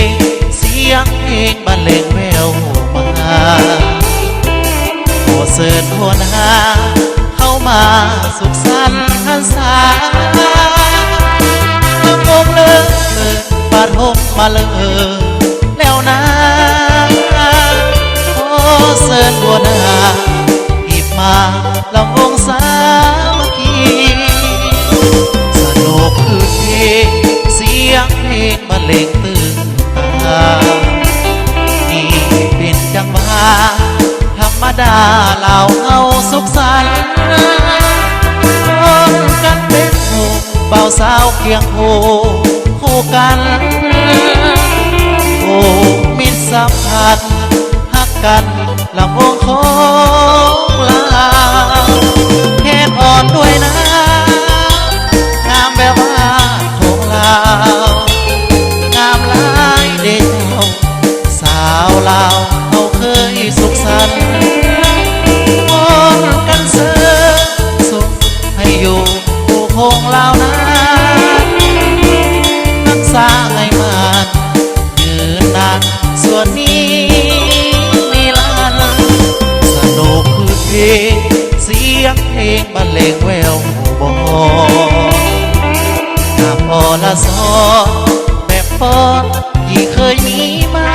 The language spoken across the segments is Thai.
งเสียงเพลงบรรเลงแววมาโอเสิร์ตโหนาเข้ามาสุขสันต์หันษาลำวงเลิกปาทมมาเลยแล้วนะโอเสิร์ตโหนาหยิบมาลำวงสามัคคีสนุกคือเพลงเสียงเพลงบรรเลงตื่นตานี่เป็นจังหวะธรรมดาเราเอาสุขสันต์คนกันเป็นหมู่เบาสาวเคียงคู่กันโอ้มิตรสัมพันธ์ฮักกันลำวงของลาวแค่อ่อนด้วยนะงามแบบว่าของลาวงามหลายเด็กสาวลาวเขาเคยสุขสันต์มองกันเสือสุขให้อยู่คู่คงลาวนะรักษาให้มันยืนนานส่วนนี้นิรันดร์สนุกคือเพลงเสียงเพลงบรรเลงแววบ่น้ำอละซอแบบปอนที่เคยมีมา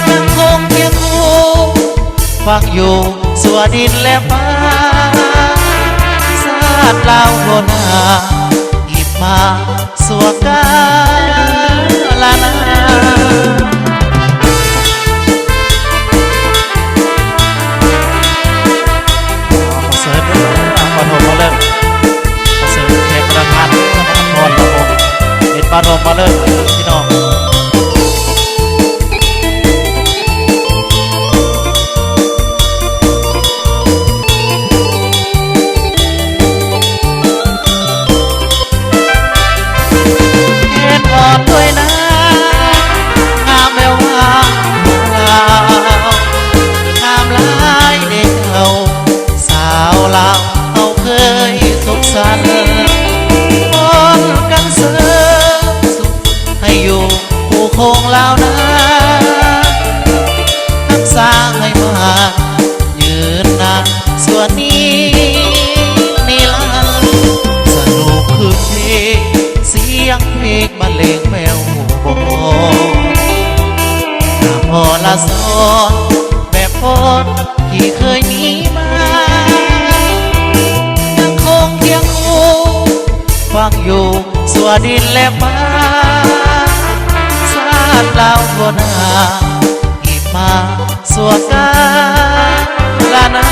ยังคงเคียงคู่ฟังอยู่สัวดินและฟ้าสาดลาวโบนาหยิบมาสัวกาลานาเสิร์ฟปฐมมาเริ่มเสิร์ฟแขกประธานพรระบบเด็ดปฐมมาเริ่มพี่น้องด้วยนะงามแวววาวลาวงามหลายเด็กเขาสาวลาวเขาเคยสุขสันต์มองกันเสริมสุขให้อยู่คู่คงลาวนะรักษาให้มายืนนานส่วนนี้นิรันดร์สนุกคือเพลงเสียงเพลงบรรเลงแววบ่น้ำอละซอนแบบพรที่เคยมีมายังคงเคียงคู่ฟังอยู่สัวดินและฟ้าสาดลาวโบนาหยิบมาสัวกาลานา